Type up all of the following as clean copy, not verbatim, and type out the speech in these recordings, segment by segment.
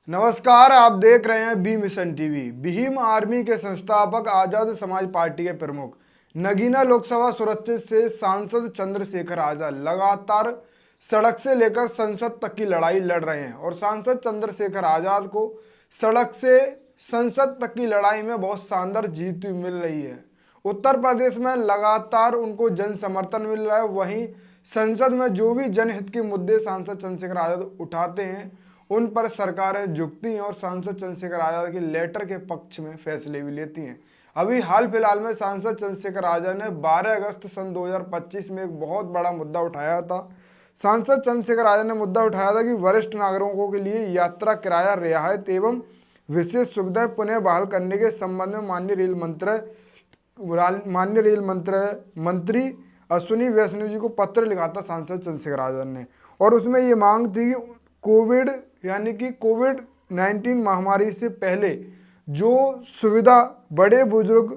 नमस्कार, आप देख रहे हैं B mission TV. Bhim army के संस्थापक आजाद समाज पार्टी के प्रमुख नगीना लोकसभा सुरक्षित से सांसद चंद्रशेखर आजाद लगातार सड़क से लेकर संसद तक की लड़ाई लड़ रहे हैं और सांसद चंद्रशेखर आजाद को सड़क से संसद तक की लड़ाई में बहुत शानदार जीत मिल रही है। उत्तर प्रदेश में लगातार उनको जन समर्थन मिल रहा है। वहीं संसद में जो भी जनहित के मुद्दे सांसद चंद्रशेखर आजाद उठाते हैं उन पर सरकारें झुकती हैं और सांसद चंद्रशेखर आजाद के लेटर के पक्ष में फैसले भी लेती हैं। अभी हाल फिलहाल में सांसद चंद्रशेखर आजाद ने 12 अगस्त सन 2025 में एक बहुत बड़ा मुद्दा उठाया था। सांसद चंद्रशेखर आजाद ने मुद्दा उठाया था कि वरिष्ठ नागरिकों के लिए यात्रा किराया रियायत एवं विशेष सुविधाएं पुनः बहाल करने के संबंध में माननीय रेल मंत्री अश्विनी वैष्णव जी को पत्र लिखा था सांसद चंद्रशेखर आजाद ने। और उसमें ये मांग थी कि कोविड-19 महामारी से पहले जो सुविधा बड़े बुजुर्ग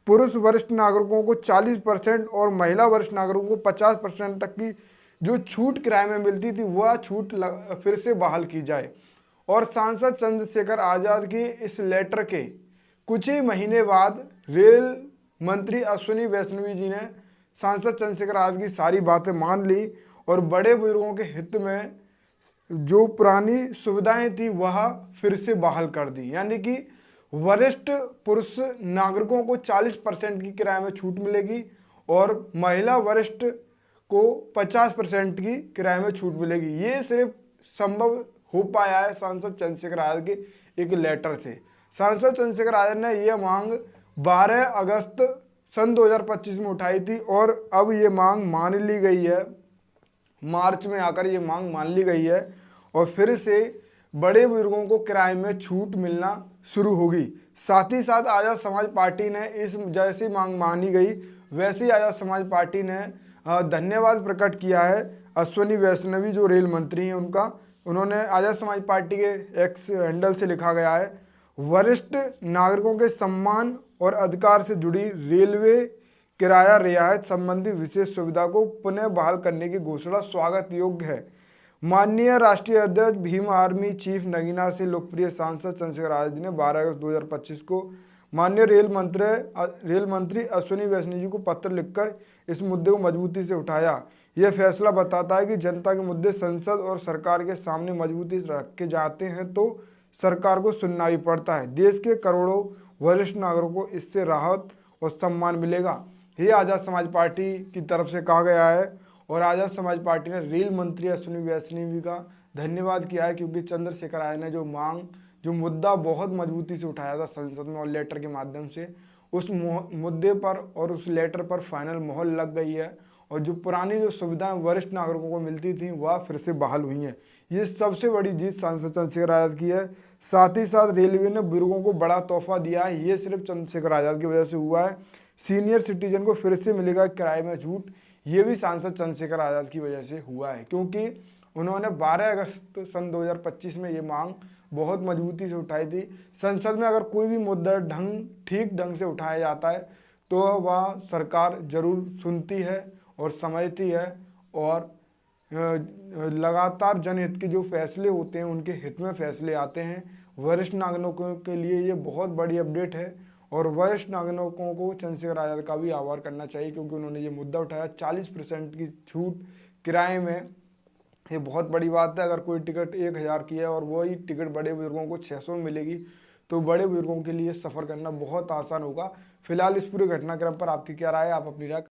पुरुष वरिष्ठ नागरिकों को 40% और महिला वरिष्ठ नागरिकों को 50% तक की जो छूट किराए में मिलती थी वह छूट फिर से बहाल की जाए। और सांसद चंद्रशेखर आजाद की इस लेटर के कुछ ही महीने बाद रेल मंत्री अश्विनी वैष्णवी जी ने सांसद चंद्रशेखर आजाद की सारी बातें मान ली और बड़े बुजुर्गों के हित में जो पुरानी सुविधाएं थी वह फिर से बहाल कर दी। यानी कि वरिष्ठ पुरुष नागरिकों को 40% की किराए में छूट मिलेगी और महिला वरिष्ठ को 50% की किराए में छूट मिलेगी। ये सिर्फ संभव हो पाया है सांसद चंद्रशेखर आजाद के एक लेटर से। सांसद चंद्रशेखर आजाद ने यह मांग 12 अगस्त सन 2025 में उठाई थी और अब ये मांग मान ली गई है। मार्च में आकर ये मांग मान ली गई है और फिर से बड़े बुजुर्गों को किराए में छूट मिलना शुरू होगी। साथ ही साथ आजाद समाज पार्टी ने इस जैसी मांग मानी गई वैसे ही आजाद समाज पार्टी ने धन्यवाद प्रकट किया है अश्विनी वैष्णवी जो रेल मंत्री हैं उनका। उन्होंने आजाद समाज पार्टी के एक्स हैंडल से लिखा गया है, वरिष्ठ नागरिकों के सम्मान और अधिकार से जुड़ी रेलवे किराया रियायत संबंधी विशेष सुविधा को पुनः बहाल करने की घोषणा स्वागत योग्य है। माननीय राष्ट्रीय अध्यक्ष भीम आर्मी चीफ नगीना से लोकप्रिय सांसद चंद्रशेखर आजाद जी ने 12 अगस्त 2025 को माननीय रेल मंत्री अश्विनी वैष्णव जी को पत्र लिखकर इस मुद्दे को मजबूती से उठाया। यह फैसला बताता है कि जनता के मुद्दे संसद और सरकार के सामने मजबूती से रखे जाते हैं तो सरकार को सुनना भी पड़ता है। देश के करोड़ों वरिष्ठ नागरिकों को इससे राहत और सम्मान मिलेगा। ये आज़ाद समाज पार्टी की तरफ से कहा गया है और आज़ाद समाज पार्टी ने रेल मंत्री अश्विनी वैष्णवी का धन्यवाद किया है क्योंकि चंद्रशेखर आजाद ने जो मुद्दा बहुत मजबूती से उठाया था संसद में और लेटर के माध्यम से उस मुद्दे पर और उस लेटर पर फाइनल मोहर लग गई है और जो पुरानी जो सुविधाएं वरिष्ठ नागरिकों को मिलती थी वह फिर से बहाल हुई हैं। ये सबसे बड़ी जीत सांसद चंद्रशेखर आजाद की है। साथ ही साथ रेलवे ने बुजुर्गों को बड़ा तोहफा दिया है। ये सिर्फ चंद्रशेखर आजाद की वजह से हुआ है। सीनियर सिटीजन को फिर से मिलेगा किराए में छूट, ये भी सांसद चंद्रशेखर आजाद की वजह से हुआ है क्योंकि उन्होंने 12 अगस्त सन 2025 में ये मांग बहुत मजबूती से उठाई थी। संसद में अगर कोई भी मुद्दा ठीक ढंग से उठाया जाता है तो वह सरकार जरूर सुनती है और समझती है और लगातार जनहित के जो फैसले होते हैं उनके हित में फैसले आते हैं। वरिष्ठ नागरिकों के लिए ये बहुत बड़ी अपडेट है और वरिष्ठ नागरिकों को चंद्रशेखर आजाद का भी आभार करना चाहिए क्योंकि उन्होंने ये मुद्दा उठाया। 40% की छूट किराए में, ये बहुत बड़ी बात है। अगर कोई टिकट 1000 की है और वही टिकट बड़े बुजुर्गों को 600 में मिलेगी तो बड़े बुजुर्गों के लिए सफ़र करना बहुत आसान होगा। फिलहाल इस पूरे घटनाक्रम पर आपकी क्या राय है? आप अपनी राय